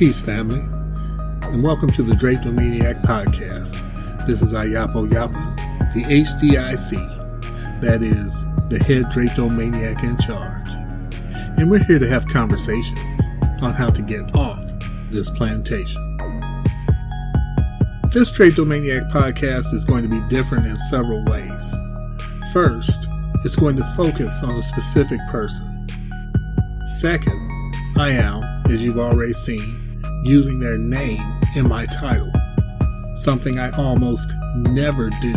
Peace, family, and welcome to the Drapetomaniac Podcast. This is Ayapo Yapa, the HDIC, that is, the head Drapetomaniac in charge. And we're here to have conversations on how to get off this plantation. This Drapetomaniac Podcast is going to be different in several ways. First, it's going to focus on a specific person. Second, I am, as you've already seen, using their name in my title. Something I almost never do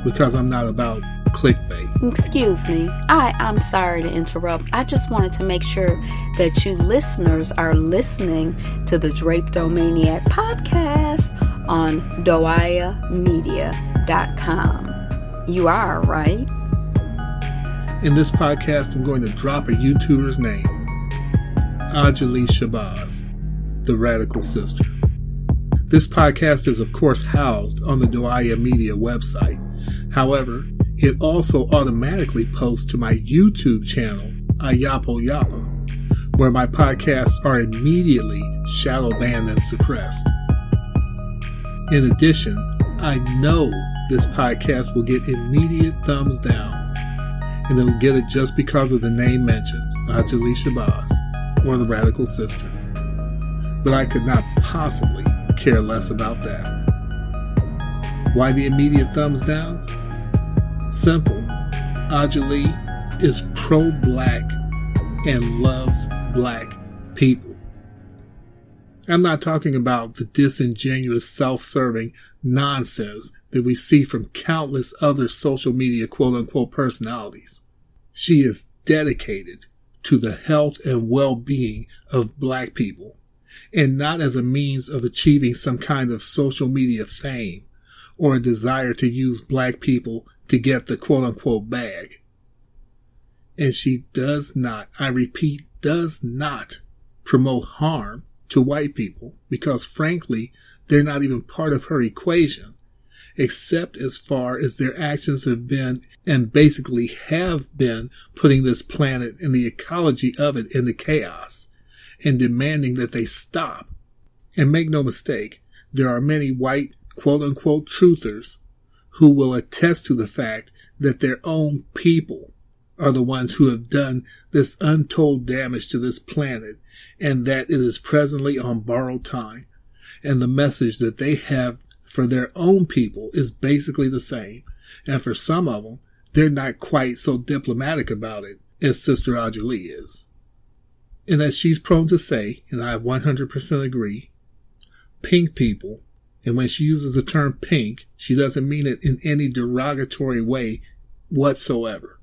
because I'm not about clickbait. Excuse me, I'm sorry to interrupt. I just wanted to make sure that you listeners are listening to the Drapetomaniac Podcast on doayamedia.com. You are, right? In this podcast, I'm going to drop a YouTuber's name, Anjali Shabazz, the Radical Sister. This podcast is, of course, housed on the Doaya Media website. However, it also automatically posts to my YouTube channel, Ayapo Yapa, where my podcasts are immediately shadow banned and suppressed. In addition, I know this podcast will get immediate thumbs down, and it will get it just because of the name mentioned, Anjali Shabazz, or the Radical Sister. But I could not possibly care less about that. Why the immediate thumbs downs? Simple. Anjali is pro-black and loves black people. I'm not talking about the disingenuous, self-serving nonsense that we see from countless other social media quote-unquote personalities. She is dedicated to the health and well-being of black people, and not as a means of achieving some kind of social media fame or a desire to use black people to get the quote-unquote bag. And she does not, I repeat, does not promote harm to white people because, frankly, they're not even part of her equation, except as far as their actions have been and basically have been putting this planet and the ecology of it into chaos and demanding that they stop. And make no mistake, there are many white quote-unquote truthers who will attest to the fact that their own people are the ones who have done this untold damage to this planet and that it is presently on borrowed time. And the message that they have for their own people is basically the same. And for some of them, they're not quite so diplomatic about it as Sister Anjali is. And as she's prone to say, and I 100% agree, pink people, and when she uses the term pink, she doesn't mean it in any derogatory way whatsoever.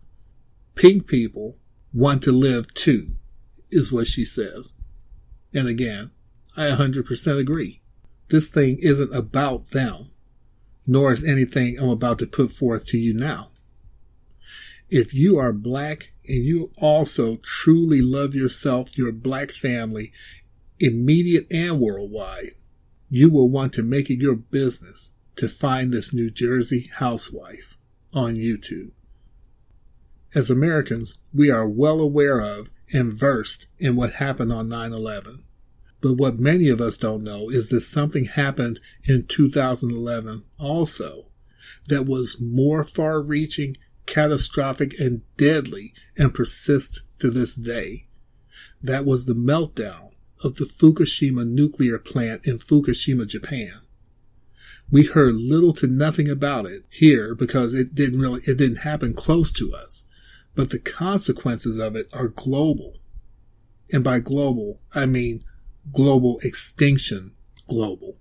Pink people want to live too, is what she says. And again, I 100% agree. This thing isn't about them, nor is anything I'm about to put forth to you now. If you are black and you also truly love yourself, your black family, immediate and worldwide, you will want to make it your business to find this New Jersey housewife on YouTube. As Americans, we are well aware of and versed in what happened on 9/11. But what many of us don't know is that something happened in 2011 also that was more far-reaching, catastrophic, and deadly and persists to this day. That was the meltdown of the Fukushima nuclear plant in Fukushima, Japan. We heard little to nothing about it here because it didn't happen close to us. But the consequences of it are global. And by global, I mean global extinction global.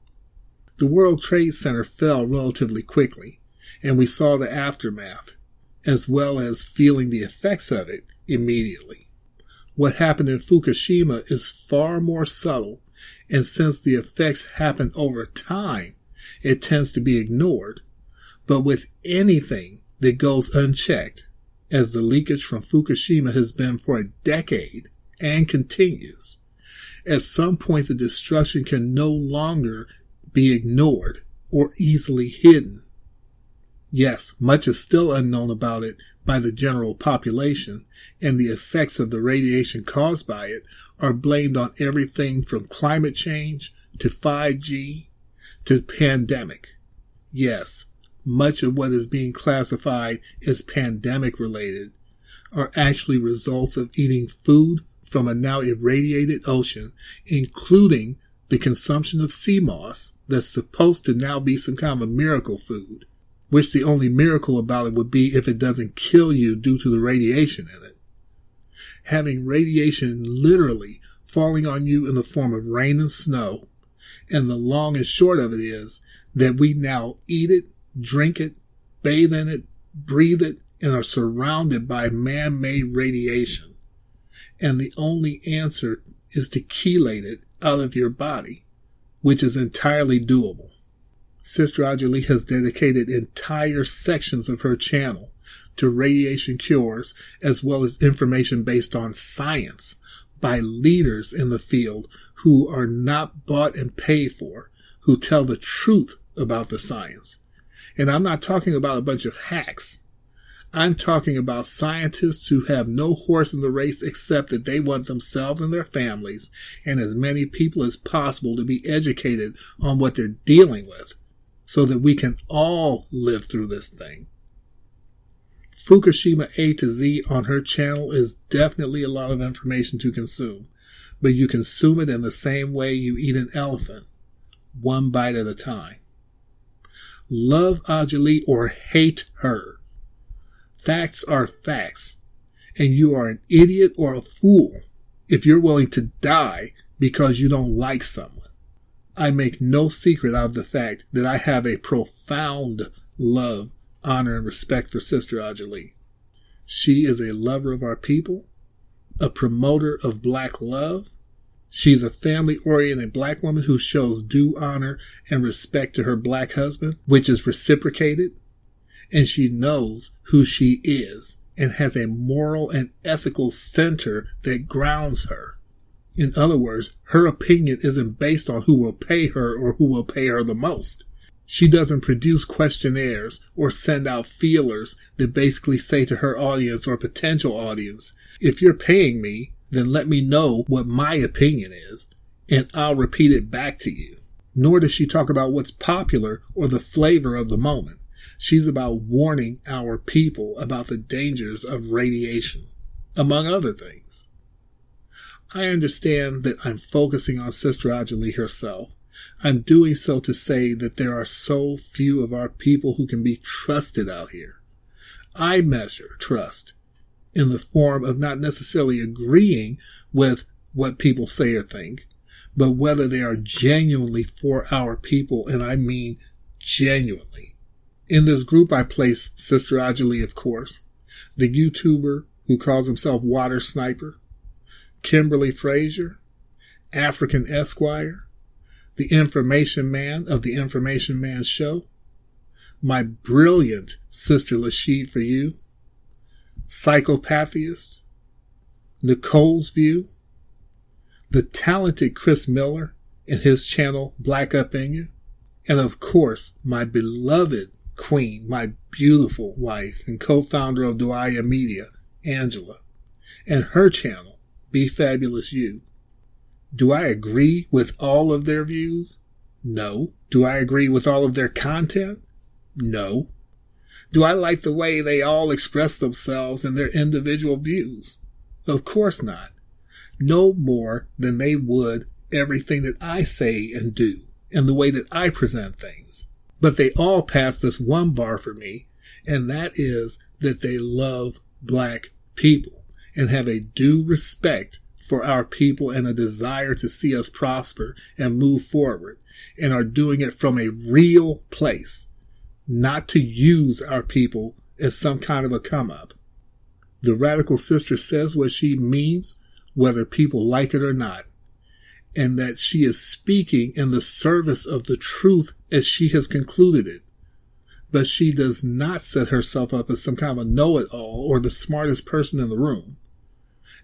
The World Trade Center fell relatively quickly, and we saw the aftermath, as well as feeling the effects of it immediately. What happened in Fukushima is far more subtle, and since the effects happen over time, it tends to be ignored. But with anything that goes unchecked, as the leakage from Fukushima has been for a decade and continues, at some point the destruction can no longer be ignored or easily hidden. Yes, much is still unknown about it by the general population, and the effects of the radiation caused by it are blamed on everything from climate change to 5G to pandemic. Yes, much of what is being classified as pandemic related are actually results of eating food from a now irradiated ocean, including the consumption of sea moss that's supposed to now be some kind of a miracle food, which the only miracle about it would be if it doesn't kill you due to the radiation in it. Having radiation literally falling on you in the form of rain and snow, and the long and short of it is that we now eat it, drink it, bathe in it, breathe it, and are surrounded by man-made radiation. And the only answer is to chelate it out of your body, which is entirely doable. Sister Audrey has dedicated entire sections of her channel to radiation cures, as well as information based on science by leaders in the field who are not bought and paid for, who tell the truth about the science. And I'm not talking about a bunch of hacks. I'm talking about scientists who have no horse in the race except that they want themselves and their families and as many people as possible to be educated on what they're dealing with so that we can all live through this thing. Fukushima A to Z on her channel is definitely a lot of information to consume, but you consume it in the same way you eat an elephant, one bite at a time. Love Anjali or hate her. Facts are facts, and you are an idiot or a fool if you're willing to die because you don't like someone. I make no secret out of the fact that I have a profound love, honor, and respect for Sister Anjali. She is a lover of our people, a promoter of Black love. She's a family-oriented Black woman who shows due honor and respect to her Black husband, which is reciprocated. And she knows who she is and has a moral and ethical center that grounds her. In other words, her opinion isn't based on who will pay her or who will pay her the most. She doesn't produce questionnaires or send out feelers that basically say to her audience or potential audience, if you're paying me, then let me know what my opinion is, and I'll repeat it back to you. Nor does she talk about what's popular or the flavor of the moment. She's about warning our people about the dangers of radiation, among other things. I understand that I'm focusing on Sister Anjali herself. I'm doing so to say that there are so few of our people who can be trusted out here. I measure trust in the form of not necessarily agreeing with what people say or think, but whether they are genuinely for our people, and I mean genuinely. In this group, I place Sister Anjali, of course, the YouTuber who calls himself Water Sniper, Kimberly Frazier, African Esquire, the Information Man of the Information Man Show, my brilliant Sister Lashid for You, Psychopathist, Nicole's View, the talented Chris Miller and his channel Black Up In You, and of course, my beloved Queen, my beautiful wife and co-founder of Duaya Media, Angela, and her channel, Be Fabulous You. Do I agree with all of their views? No. Do I agree with all of their content? No. Do I like the way they all express themselves and their individual views? Of course not. No more than they would everything that I say and do and the way that I present things. But they all pass this one bar for me, and that is that they love Black people and have a due respect for our people and a desire to see us prosper and move forward, and are doing it from a real place, not to use our people as some kind of a come-up. The radical sister says what she means, whether people like it or not, and that she is speaking in the service of the truth as she has concluded it. But she does not set herself up as some kind of a know-it-all or the smartest person in the room.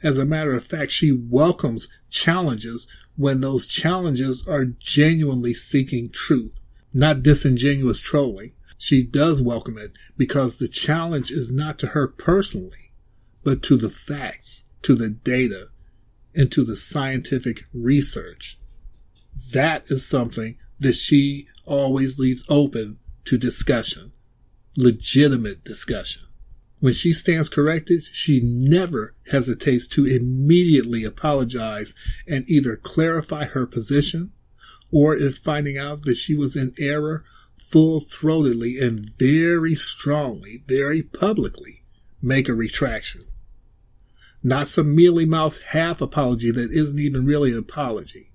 As a matter of fact, she welcomes challenges when those challenges are genuinely seeking truth, not disingenuous trolling. She does welcome it because the challenge is not to her personally, but to the facts, to the data, into the scientific research. That is something that she always leaves open to discussion, legitimate discussion. When she stands corrected, she never hesitates to immediately apologize and either clarify her position, or if finding out that she was in error, full-throatedly and very strongly, very publicly make a retraction. Not some mealy-mouthed half apology that isn't even really an apology,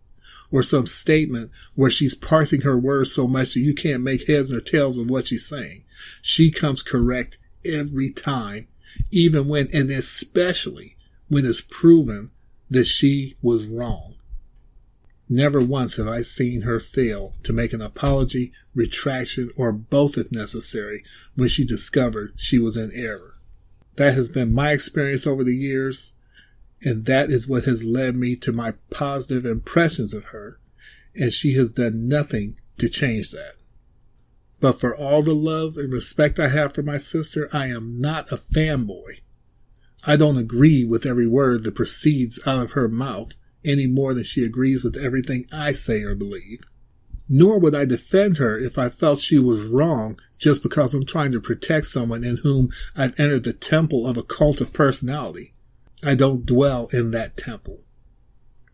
or some statement where she's parsing her words so much that you can't make heads or tails of what she's saying. She comes correct every time, even when, and especially when it's proven that she was wrong. Never once have I seen her fail to make an apology, retraction, or both if necessary when she discovered she was in error. That has been my experience over the years, and that is what has led me to my positive impressions of her, and she has done nothing to change that. But for all the love and respect I have for my sister, I am not a fanboy. I don't agree with every word that proceeds out of her mouth any more than she agrees with everything I say or believe. Nor would I defend her if I felt she was wrong just because I'm trying to protect someone in whom I've entered the temple of a cult of personality. I don't dwell in that temple.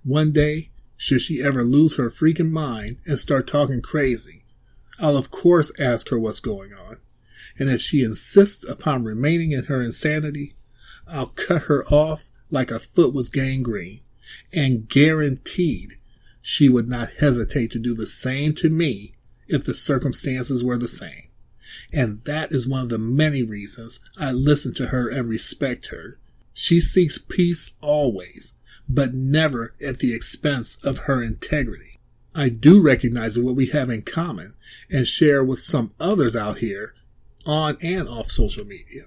One day, should she ever lose her freaking mind and start talking crazy, I'll of course ask her what's going on, and if she insists upon remaining in her insanity, I'll cut her off like a foot was gangrene, and guaranteed she would not hesitate to do the same to me if the circumstances were the same. And that is one of the many reasons I listen to her and respect her. She seeks peace always, but never at the expense of her integrity. I do recognize what we have in common and share with some others out here, on and off social media,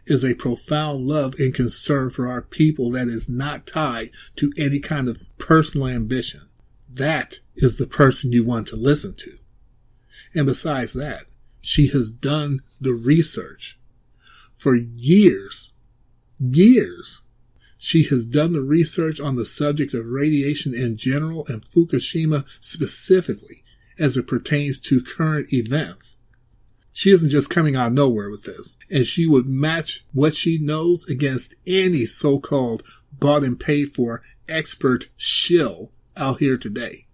is a profound love and concern for our people that is not tied to any kind of personal ambition. That is the person you want to listen to. And besides that, she has done the research. For years, she has done the research on the subject of radiation in general and Fukushima specifically as it pertains to current events. She isn't just coming out of nowhere with this, and she would match what she knows against any so-called bought and paid for expert shill out here today.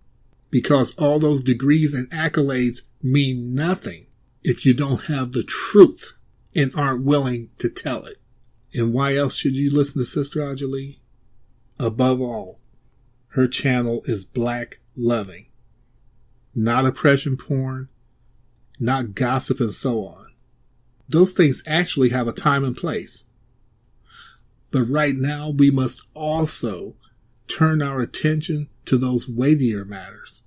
Because all those degrees and accolades mean nothing if you don't have the truth and aren't willing to tell it. And why else should you listen to Sister Aja-Lee? Above all, her channel is black loving. Not oppression porn, not gossip and so on. Those things actually have a time and place. But right now we must also turn our attention to those weightier matters.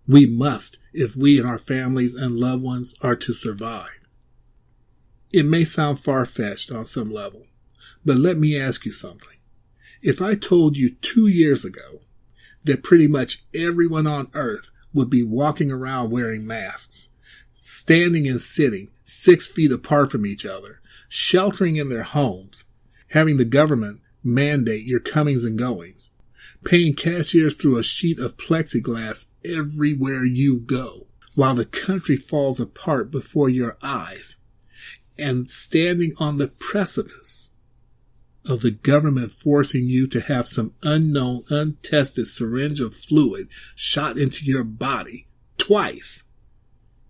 We must, if we and our families and loved ones are to survive. It may sound far-fetched on some level, but let me ask you something. If I told you 2 years ago that pretty much everyone on earth would be walking around wearing masks, standing and sitting 6 feet apart from each other, sheltering in their homes, having the government mandate your comings and goings, paying cashiers through a sheet of plexiglass everywhere you go, while the country falls apart before your eyes, and standing on the precipice of the government forcing you to have some unknown, untested syringe of fluid shot into your body twice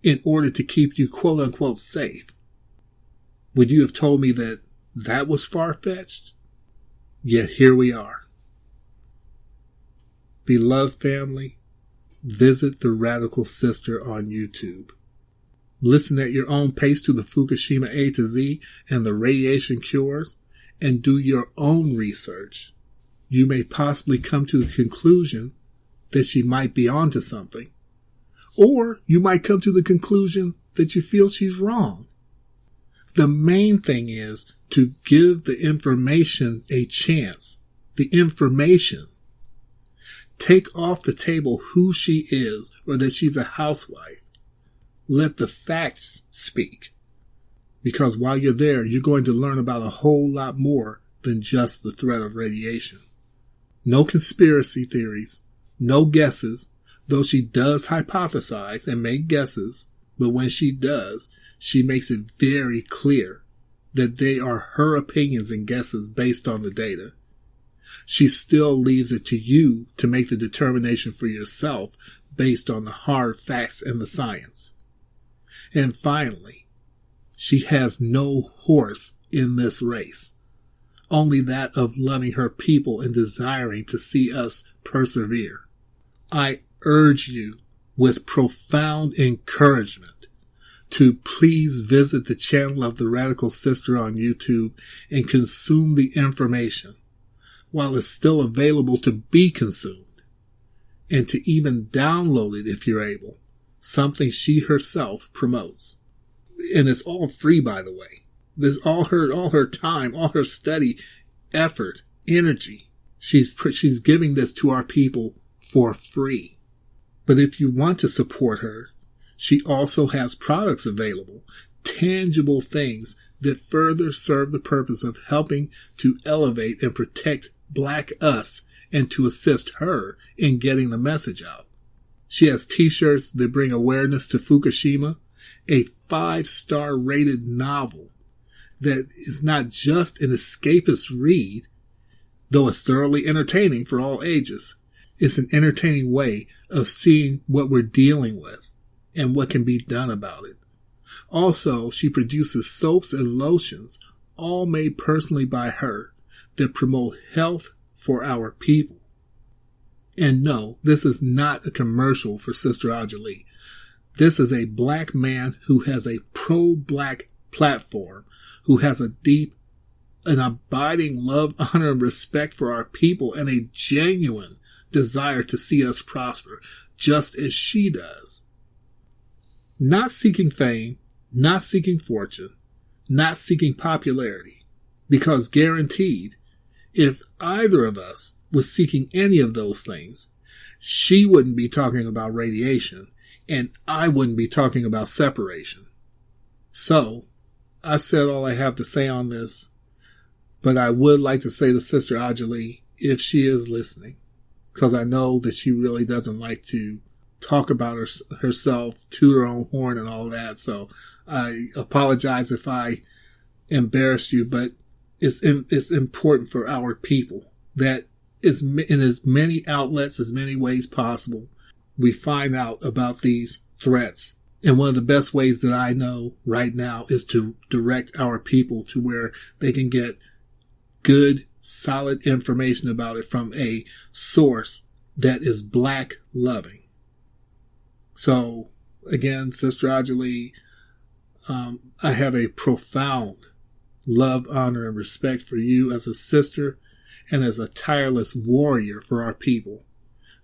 in order to keep you quote-unquote safe. Would you have told me that that was far-fetched? Yet here we are. Beloved family, visit The Radical Sister on YouTube. Listen at your own pace to the Fukushima A to Z and the radiation cures, and do your own research. You may possibly come to the conclusion that she might be onto something. Or you might come to the conclusion that you feel she's wrong. The main thing is to give the information a chance. The information. Take off the table who she is or that she's a housewife. Let the facts speak. Because while you're there, you're going to learn about a whole lot more than just the threat of radiation. No conspiracy theories, no guesses, though she does hypothesize and make guesses, but when she does, she makes it very clear that they are her opinions and guesses based on the data. She still leaves it to you to make the determination for yourself based on the hard facts and the science. And finally, she has no horse in this race, only that of loving her people and desiring to see us persevere. I urge you with profound encouragement to please visit the channel of the Radical Sister on YouTube and consume the information while it's still available to be consumed, and to even download it if you're able, something she herself promotes. And it's all free, by the way. There's all her time, all her study, effort, energy. She's giving this to our people for free. But if you want to support her, she also has products available, tangible things that further serve the purpose of helping to elevate and protect Black us and to assist her in getting the message out. She has t-shirts that bring awareness to Fukushima, a 5-star rated novel that is not just an escapist read, though it's thoroughly entertaining for all ages. It's an entertaining way of seeing what we're dealing with and what can be done about it. Also, she produces soaps and lotions, all made personally by her, that promote health for our people. And no, this is not a commercial for Sister Ajalee. This is a Black man who has a pro-Black platform, who has a deep and abiding love, honor, and respect for our people, and a genuine desire to see us prosper, just as she does. Not seeking fame, not seeking fortune, not seeking popularity, because guaranteed, if either of us was seeking any of those things, she wouldn't be talking about radiation, and I wouldn't be talking about separation. So, I've said all I have to say on this, but I would like to say to Sister Ajalee, if she is listening, because I know that she really doesn't like to talk about herself, toot her own horn and all that, so I apologize if I embarrassed you, but it's important for our people that is in as many outlets, as many ways possible, we find out about these threats. And one of the best ways that I know right now is to direct our people to where they can get good, solid information about it from a source that is Black loving. So again, Sister Ajalee, I have a profound love, honor, and respect for you as a sister and as a tireless warrior for our people.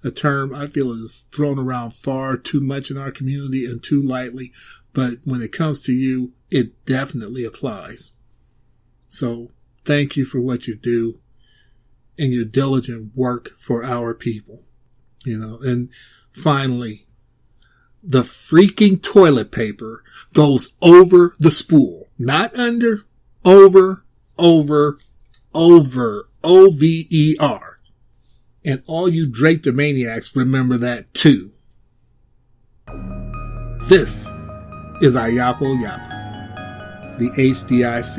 A term I feel is thrown around far too much in our community and too lightly, but when it comes to you, it definitely applies. So thank you for what you do and your diligent work for our people. And finally, the freaking toilet paper goes over the spool, not under, over, over, O-V-E-R. And all you drapetomaniacs remember that too. This is Ayapo Yapo, the HDIC,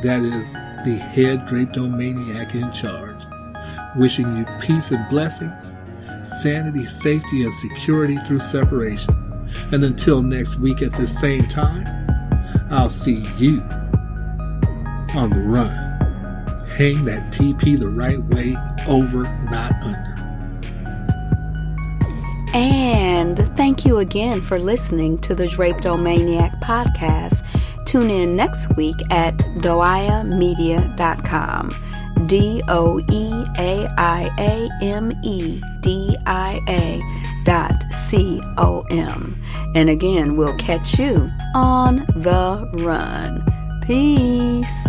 that is the head drapetomaniac in charge, wishing you peace and blessings, sanity, safety, and security through separation. And until next week at the same time, I'll see you on the run. Hang that TP the right way, over, not under. And thank you again for listening to the Drapetomaniac podcast. Tune in next week at doiamedia.com. DOEAIAMEDIA.com. And again, we'll catch you on the run. Peace.